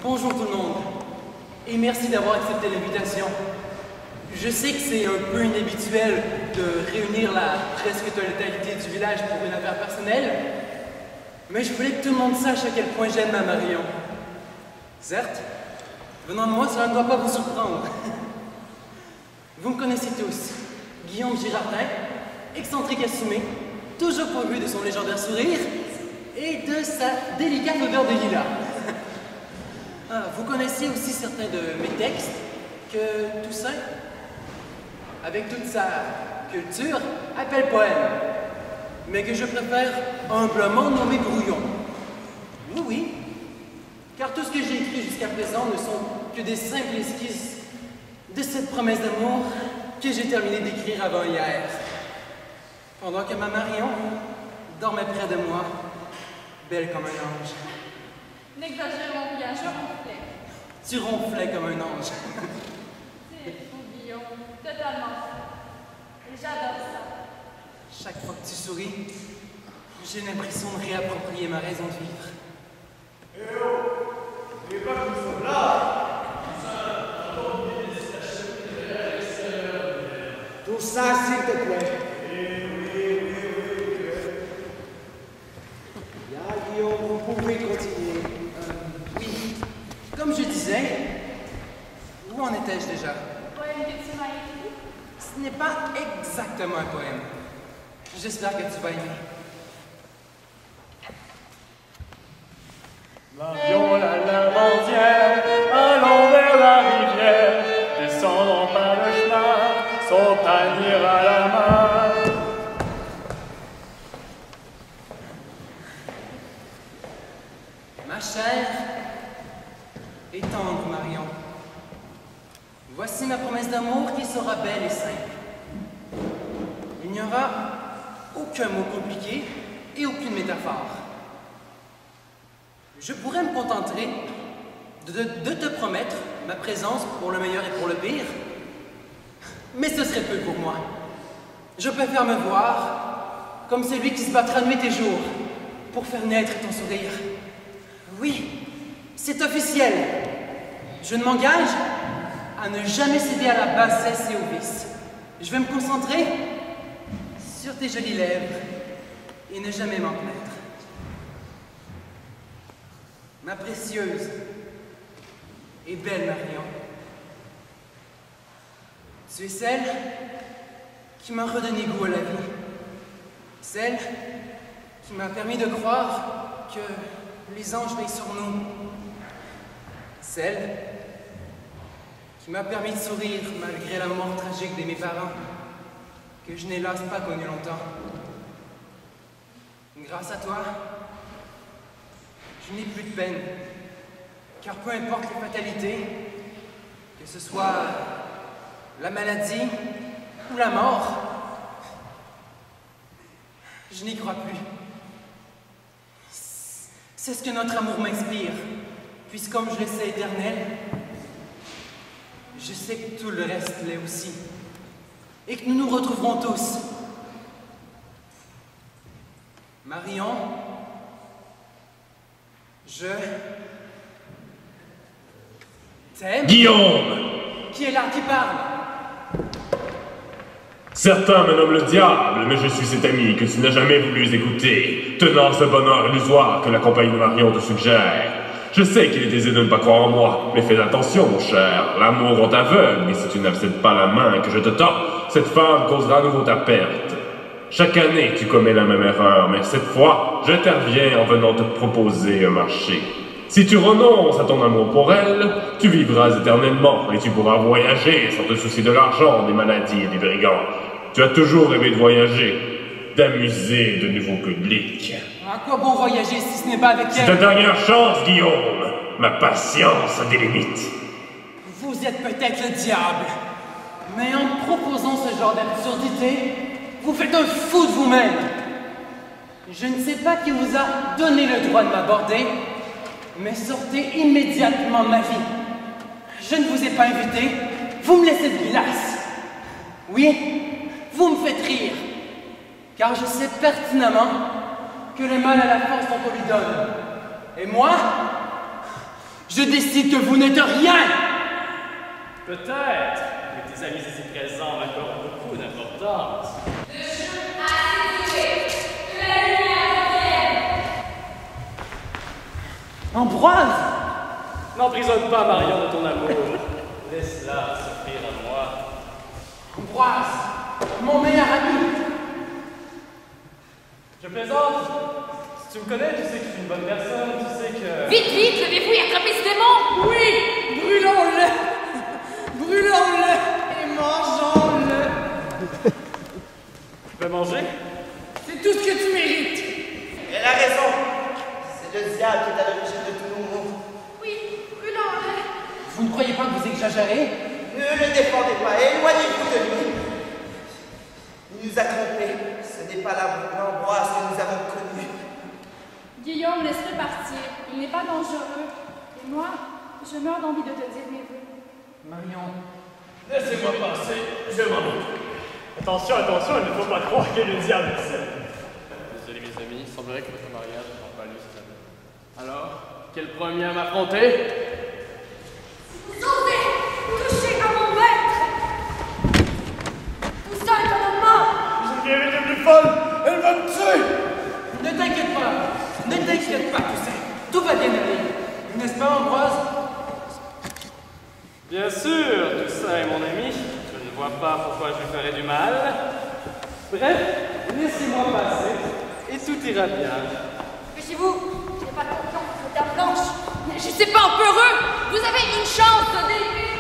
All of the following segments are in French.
Bonjour tout le monde, et merci d'avoir accepté l'invitation. Je sais que c'est un peu inhabituel de réunir la presque totalité du village pour une affaire personnelle, mais je voulais que tout le monde sache à quel point j'aime ma Marion. Certes, venant de moi, cela ne doit pas vous surprendre. Vous me connaissez tous, Guillaume Girardin, excentrique assumé, toujours pourvu de son légendaire sourire et de sa délicate odeur de lilas. Vous connaissez aussi certains de mes textes que Toussaint, avec toute sa culture, appelle poème, mais que je préfère humblement nommer brouillon. Oui, oui, car tout ce que j'ai écrit jusqu'à présent ne sont que des simples esquisses de cette promesse d'amour que j'ai terminé d'écrire avant hier, pendant que ma Marion dormait près de moi, belle comme un ange. N'exagérons bien, je ronflais. Tu ronflais comme un ange. C'est fou, Guillaume, totalement fou. Et j'adore ça. Chaque fois que tu souris, j'ai l'impression de réapproprier ma raison de vivre. Eh oh! N'oubliez pas que nous sommes là! Tout ça, s'il te plaît. Bien, Guillaume, vous pouvez continuer. Oui, comme je disais, où en étais-je déjà? Poème que tu m'as écrit? Ce n'est pas exactement un poème. J'espère que tu vas aimer. Marion la lavandière, allons vers la rivière, descendons par le chemin, son panier à la main. Ma chère et tendre Marion, voici ma promesse d'amour qui sera belle et simple. Il n'y aura aucun mot compliqué et aucune métaphore. Je pourrais me contenter de te promettre ma présence pour le meilleur et pour le pire, mais ce serait peu pour moi. Je préfère me voir comme celui qui se battra nuit et jour pour faire naître ton sourire. Oui, c'est officiel. Je ne m'engage à ne jamais céder à la bassesse et au vice. Je vais me concentrer sur tes jolies lèvres et ne jamais m'en plaindre. Ma précieuse et belle Marion, tu es celle qui m'a redonné goût à la vie, celle qui m'a permis de croire que les anges veillent sur nous, celle qui m'a permis de sourire malgré la mort tragique de mes parents, que je n'ai hélas pas connu longtemps. Grâce à toi, je n'ai plus de peine, car peu importe les fatalités, que ce soit la maladie ou la mort, je n'y crois plus. C'est ce que notre amour m'inspire, puisque comme je le sais éternel, je sais que tout le reste l'est aussi, et que nous nous retrouverons tous. Marion, je t'aime. Guillaume! Qui est là, qui parle? Certains me nomment le diable, mais je suis cet ami que tu n'as jamais voulu écouter, tenant ce bonheur illusoire que la compagnie de Marion te suggère. Je sais qu'il est aisé de ne pas croire en moi, mais fais attention, mon cher. L'amour on t'aveugle, et si tu n'acceptes pas la main que je te tends, cette femme causera à nouveau ta perte. Chaque année, tu commets la même erreur, mais cette fois, j'interviens en venant te proposer un marché. Si tu renonces à ton amour pour elle, tu vivras éternellement et tu pourras voyager sans te soucier de l'argent, des maladies et des brigands. Tu as toujours rêvé de voyager, d'amuser de nouveaux publics. À quoi bon voyager si ce n'est pas avec C'est ta elle? dernière chance, Guillaume. Ma patience a des limites. Vous êtes peut-être le diable, mais en me proposant ce genre d'absurdité, vous faites un fou de vous-même. Je ne sais pas qui vous a donné le droit de m'aborder, mais sortez immédiatement de ma vie. Je ne vous ai pas invité, vous me laissez de glace. Oui, vous me faites rire, car je sais pertinemment que le mal a la force dont on lui donne. Et moi, Je décide que vous n'êtes rien! Peut-être, mais tes amis ici présents ont encore beaucoup d'importance. Le jeu a été que la lumière revienne. Ambroise! N'emprisonne pas Marion de ton amour. Laisse-la s'offrir à moi. Ambroise! Mon meilleur ami! Je plaisante. Si tu me connais, tu sais que je suis une bonne personne. Tu sais que... Vite, vite, levez-vous et attrapez ce démon! Oui! Brûlons-le! Brûlons-le et mangeons-le! Tu peux manger? C'est tout ce que tu mérites! Elle a raison. C'est le diable qui est à l'origine de tous nos maux. Oui, brûlons-le! Vous ne croyez pas que vous exagérez? Ne le défendez pas, éloignez-vous de lui. Il nous a trompés. Ce n'est pas l'Ambroise que nous avons connu. Guillaume, laisse-le partir. Il n'est pas dangereux. Et moi, je meurs d'envie de te dire mes vœux. Marion, Laissez-moi passer, je m'en occupe. Attention, attention, il ne faut pas croire qu'il y a le diable ici. Désolé mes amis, il semblerait que votre mariage n'a pas lieu cette année. Alors, quel premier à m'affronter? Vous osez toucher à mon maître! Vous êtes un homme mort! Geneviève est devenue folle! Elle va me tuer! ne t'inquiète pas! Ne t'inquiète pas, Toussaint! Tout va bien aller! N'est-ce pas, Ambroise? Bien sûr, Toussaint est mon ami. Je ne vois pas pourquoi je lui ferais du mal. Bref, laissez-moi passer et tout ira bien. Dépêchez-vous! Je n'ai pas confiance en cette dame blanche! N'agissez pas en peureux! Vous avez une chance de délivrer!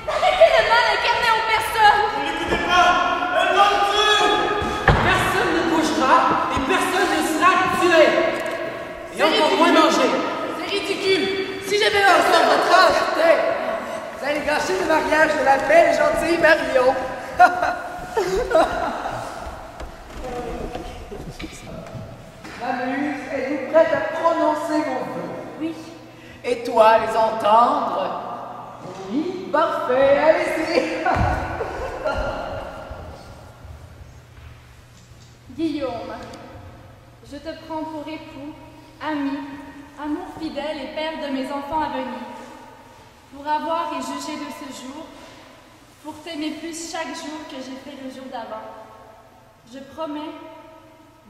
Arrêtez le mal incarné en personne! Ne l'écoutez pas! Elle va me tuer! Personne ne bougera et personne ne sera tué! Et encore moins mangé! C'est ridicule! Si j'avais encore votre âge, vous allez gâcher le mariage de la belle et gentille Marion! La muse, êtes-vous prête à prononcer vos vœux? Oui. Et toi, les entendre? Oui, parfait, allez-y! Guillaume, je te prends pour époux, ami, amour fidèle et père de mes enfants à venir. Pour avoir et juger de ce jour, pour t'aimer plus chaque jour que j'ai fait le jour d'avant. Je promets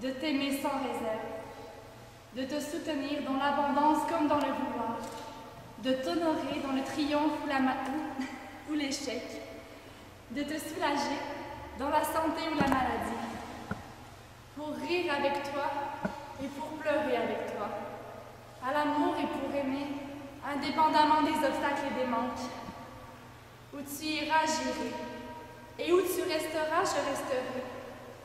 de t'aimer sans réserve, de te soutenir dans l'abondance comme dans le vouloir, de t'honorer dans le triomphe ou l'échec, de te soulager dans la santé ou la maladie, pour rire avec toi et pour pleurer avec toi, à l'amour et pour aimer, indépendamment des obstacles et des manques. Où tu iras, j'irai, et où tu resteras, je resterai.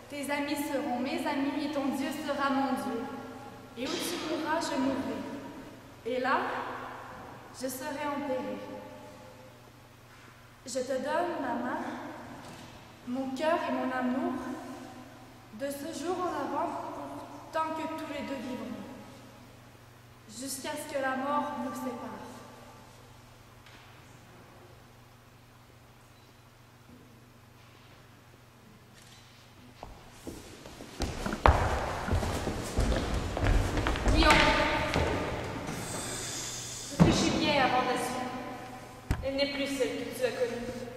Tes amis seront mes amis et ton Dieu sera mon Dieu. Et où tu mourras, je mourrai. Et là, je serai enterrée. Je te donne ma main, mon cœur et mon amour, de ce jour en avant, pour tant que tous les deux vivront, jusqu'à ce que la mort nous sépare. Réfléchis bien avant d'assumer. Elle n'est plus celle que tu as connue.